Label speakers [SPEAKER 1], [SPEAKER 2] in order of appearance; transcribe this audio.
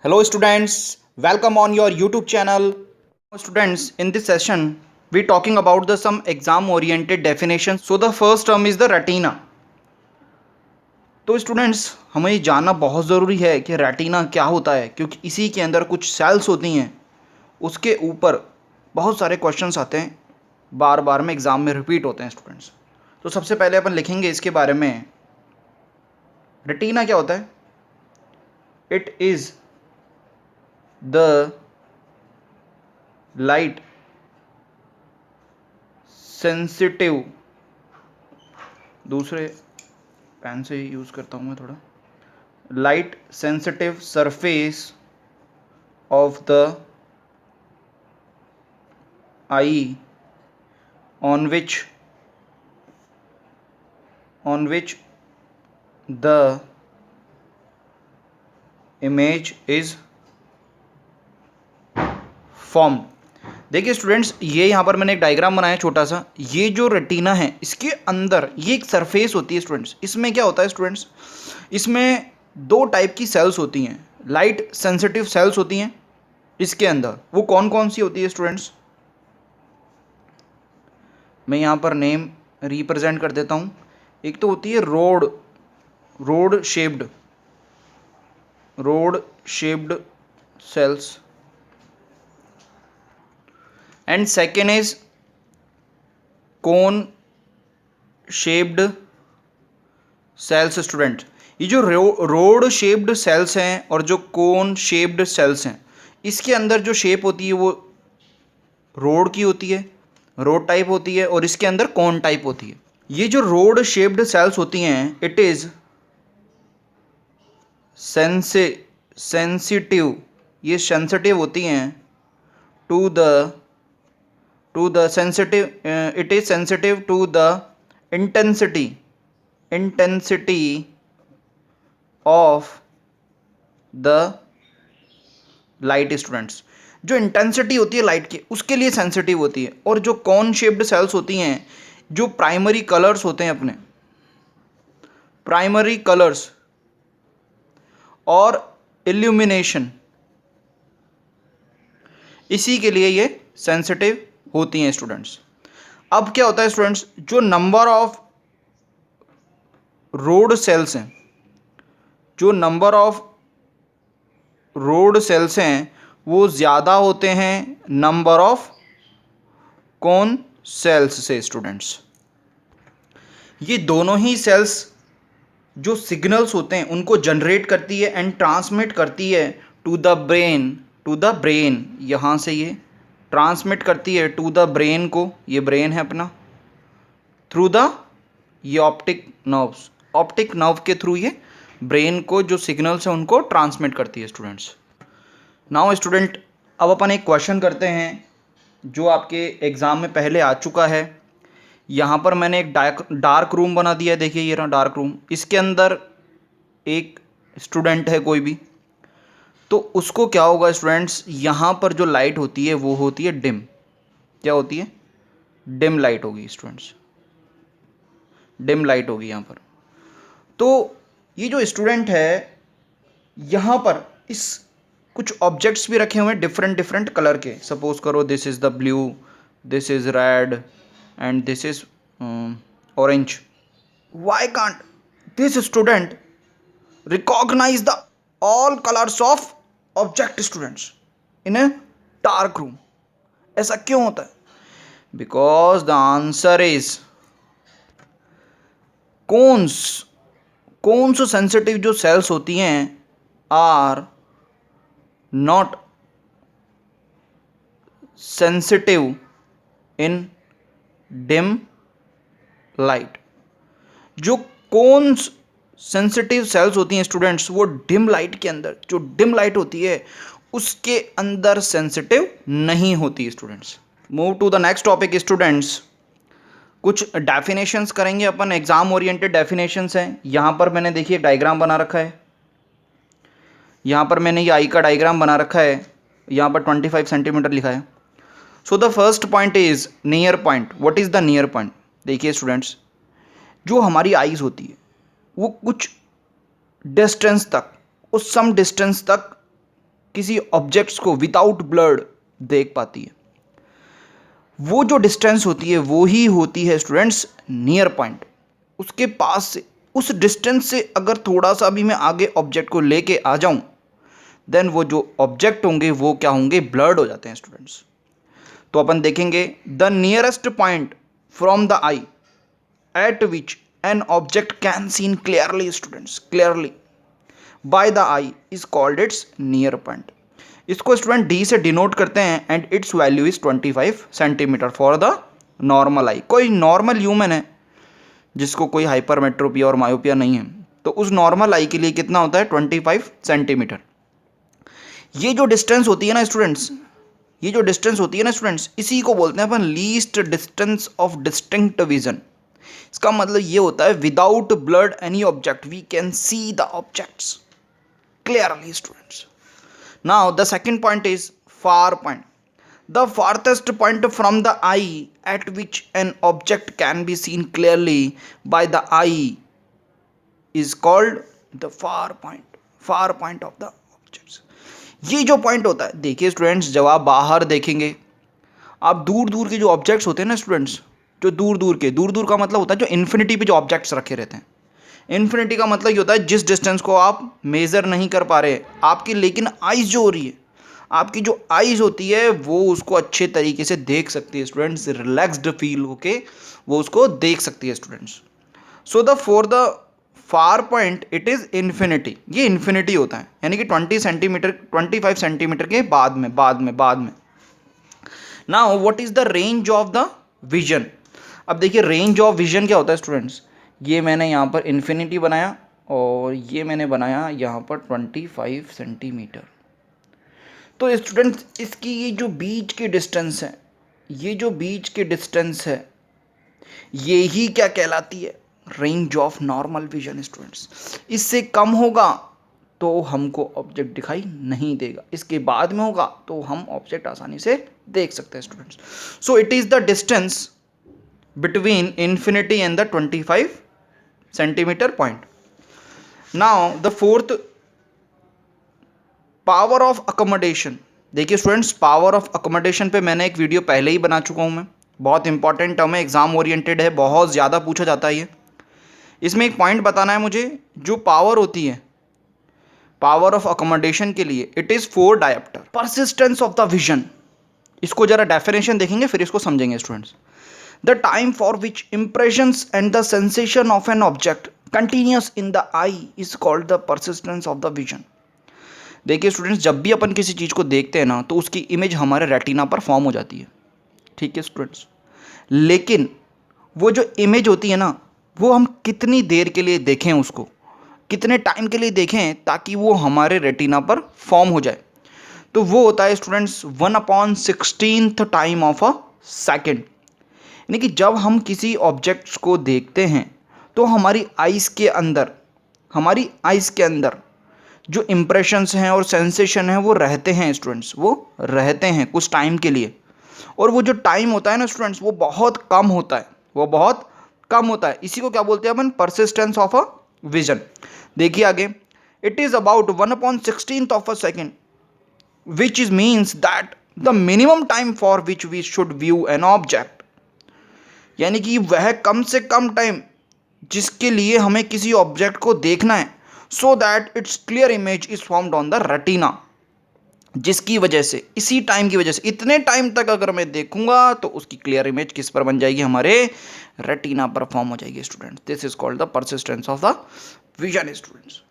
[SPEAKER 1] Hello students, welcome on your YouTube channel. Students, in this session, we talking about the some exam oriented definitions. So the first term is the retina. तो students हमें ये जानना बहुत ज़रूरी है कि retina क्या होता है, क्योंकि इसी के अंदर कुछ सेल्स होती हैं, उसके ऊपर बहुत सारे क्वेश्चंस आते हैं, बार बार में एग्ज़ाम में रिपीट होते हैं स्टूडेंट्स। तो सबसे पहले अपन लिखेंगे इसके बारे में, रेटिना क्या होता है। It is the light sensitive, दूसरे पेन से ही यूज़ करता हूँ मैं थोड़ा, light sensitive surface of the I on which the image is formed। देखिए स्टूडेंट्स, ये यहाँ पर मैंने एक डायग्राम बनाया छोटा सा। ये जो रेटिना है इसके अंदर ये एक सरफेस होती है स्टूडेंट्स। इसमें क्या होता है स्टूडेंट्स, इसमें दो टाइप की सेल्स होती हैं, लाइट सेंसिटिव सेल्स होती हैं इसके अंदर। वो कौन कौन सी होती है स्टूडेंट्स, मैं यहाँ पर नेम रिप्रेजेंट कर देता हूँ। एक तो होती है road shaped cells, and second is cone shaped cells. Student, ये जो रोड शेप्ड सेल्स हैं और जो कोन शेप्ड सेल्स हैं, इसके अंदर जो शेप होती है वो रोड की होती है, रोड टाइप होती है, और इसके अंदर कोन टाइप होती है। ये जो रोड शेप्ड सेल्स होती हैं, इट इज सेंसिटिव, ये सेंसिटिव होती हैं to the sensitive, it is sensitive to the intensity of the light. Students, जो इंटेंसिटी होती है लाइट की उसके लिए सेंसिटिव होती है। और जो कॉन शेप्ड सेल्स होती हैं, जो प्राइमरी कलर्स होते हैं, अपने प्राइमरी कलर्स और इल्यूमिनेशन, इसी के लिए ये सेंसिटिव होती हैं स्टूडेंट्स। अब क्या होता है स्टूडेंट्स, जो नंबर ऑफ रोड सेल्स हैं, जो नंबर ऑफ रोड सेल्स हैं वो ज़्यादा होते हैं नंबर ऑफ कौन सेल्स से। स्टूडेंट्स, ये दोनों ही सेल्स जो सिग्नल्स होते हैं उनको जनरेट करती है एंड ट्रांसमिट करती है टू द ब्रेन, यहाँ से ये ट्रांसमिट करती है टू द ब्रेन को, ये ब्रेन है अपना, थ्रू द ये ऑप्टिक नर्व के थ्रू ये ब्रेन को जो सिग्नल्स हैं उनको ट्रांसमिट करती है स्टूडेंट्स। नाउ स्टूडेंट, अब अपन एक क्वेश्चन करते हैं जो आपके एग्ज़ाम में पहले आ चुका है। यहाँ पर मैंने एक डार्क रूम बना दिया है। देखिए ये रहा डार्क रूम, इसके अंदर एक स्टूडेंट है कोई भी, तो उसको क्या होगा स्टूडेंट्स, यहाँ पर जो लाइट होती है वो होती है डिम। क्या होती है? डिम लाइट होगी स्टूडेंट्स, डिम लाइट होगी यहाँ पर। तो ये जो स्टूडेंट है, यहाँ पर इस कुछ ऑब्जेक्ट्स भी रखे हुए हैं डिफरेंट कलर के। सपोज करो this is the blue, this is red and this is orange. Why can't this student recognise the all colours of object students in a dark room? ऐसा क्यों होता है? बिकॉज द आंसर इज कौन so sensitive जो cells होती हैं are not sensitive in dim light. जो कौन सेंसिटिव सेल्स होती हैं स्टूडेंट्स, वो डिम लाइट के अंदर, जो डिम लाइट होती है उसके अंदर सेंसिटिव नहीं होती students. Move to the next topic students. कुछ डेफिनेशंस करेंगे अपन, एग्जाम ओरिएंटेड डेफिनेशंस हैं। यहाँ पर मैंने देखिए डायग्राम बना रखा है, यहाँ पर मैंने ये आई का डायग्राम बना रखा है, यहाँ पर 25 सेंटीमीटर लिखा है। So the first point is near point. What is the near point? देखिए स्टूडेंट्स, जो हमारी आईज होती है वो कुछ डिस्टेंस तक, उस सम डिस्टेंस तक किसी ऑब्जेक्ट्स को विदाउट ब्लड देख पाती है। वो जो डिस्टेंस होती है वो ही होती है स्टूडेंट्स नियर पॉइंट। उसके पास से, उस डिस्टेंस से अगर थोड़ा सा भी मैं आगे ऑब्जेक्ट को लेके आ जाऊं, देन वो जो ऑब्जेक्ट होंगे वो क्या होंगे, ब्लर्ड हो जाते हैं स्टूडेंट्स। तो अपन देखेंगे the nearest point from the eye at which an object can seen clearly, students clearly by the eye is called its near point. इसको स्टूडेंट डी से डिनोट करते हैं and its value is 25 centimetre for the normal eye. कोई normal human है जिसको कोई hypermetropia और myopia नहीं है, तो उस नॉर्मल आई के लिए कितना होता है, 25 सेंटीमीटर। ये जो डिस्टेंस होती है ना स्टूडेंट्स, ये जो डिस्टेंस होती है ना स्टूडेंट्स, इसी को बोलते हैं अपन least distance of distinct vision. इसका मतलब ये होता है without blurred any object we can see the objects clearly students. Now the second point is far point. The farthest point from the eye at which an object can be seen clearly by the eye is called the far point, far point of the objects। ये जो point होता है, देखिए students, जब आप बाहर देखेंगे, आप दूर दूर के जो ऑब्जेक्ट्स होते हैं ना स्टूडेंट्स, जो दूर दूर का मतलब होता है जो इन्फिनिटी पे जो ऑब्जेक्ट्स रखे रहते हैं। इन्फिनिटी का मतलब ये होता है जिस डिस्टेंस को आप मेज़र नहीं कर पा रहे आपकी, लेकिन आइज़ जो हो रही है, आपकी जो आइज़ होती है वो उसको अच्छे तरीके से देख सकती है स्टूडेंट्स, रिलैक्स्ड फील होके वो उसको देख सकती है students. So the for the far point it is infinity, ये इन्फिनिटी होता है, यानी कि 20 सेंटीमीटर 25 सेंटीमीटर के बाद में। Now what is the range of the vision. अब देखिए रेंज ऑफ विजन क्या होता है स्टूडेंट्स, ये मैंने यहाँ पर इन्फिनिटी बनाया और ये मैंने बनाया यहाँ पर 25 सेंटीमीटर। तो स्टूडेंट्स इसकी ये जो बीच की डिस्टेंस है, ये जो बीच की डिस्टेंस है, ये ही क्या कहलाती है, range of normal vision students. इससे कम होगा तो हमको ऑब्जेक्ट दिखाई नहीं देगा, इसके बाद में होगा तो हम ऑब्जेक्ट आसानी से देख सकते हैं students. So it is the distance between infinity and the 25 centimetre point. Now the fourth, power of accommodation. देखिए स्टूडेंट्स, पावर ऑफ अकोमोडेशन पे मैंने एक वीडियो पहले ही बना चुका हूँ मैं, बहुत इंपॉर्टेंट टर्म है, एग्जाम ओरिएंटेड है, बहुत ज़्यादा पूछा जाता है ये। इसमें एक पॉइंट बताना है मुझे, जो पावर होती है पावर ऑफ अकोमोडेशन के लिए, it is 4 dioptre. Persistence of the vision, इसको जरा डेफिनेशन देखेंगे फिर इसको समझेंगे students. The time for which impressions and the sensation of an object continuous in the eye is called the persistence of the vision. देखिए students, जब भी अपन किसी चीज़ को देखते हैं ना तो उसकी इमेज हमारे रेटिना पर फॉर्म हो जाती है, ठीक है स्टूडेंट्स, लेकिन वो जो इमेज होती है ना वो हम कितनी देर के लिए देखें, उसको कितने टाइम के लिए देखें ताकि वो हमारे रेटिना पर फॉर्म हो जाए, तो वो होता है students 1/16 time of a second. यानी कि जब हम किसी ऑब्जेक्ट्स को देखते हैं तो हमारी आइज़ के अंदर जो इम्प्रेशंस हैं और सेंसेशन है वो रहते हैं स्टूडेंट्स, वो रहते हैं कुछ टाइम के लिए, और वो जो टाइम होता है ना स्टूडेंट्स वो बहुत कम होता है, इसी को क्या बोलते हैं अपन, परसिस्टेंस ऑफ अ विजन। देखिए आगे, it is about 1/16 of a second which is means that the minimum time for which we should view an object. यानी कि वह कम से कम टाइम जिसके लिए हमें किसी ऑब्जेक्ट को देखना है, so that it's clear image is formed on the retina, जिसकी वजह से, इसी टाइम की वजह से, इतने टाइम तक अगर मैं देखूंगा तो उसकी क्लियर इमेज किस पर बन जाएगी, हमारे रेटिना पर फॉर्म हो जाएगी students. This is called the persistence of the vision students.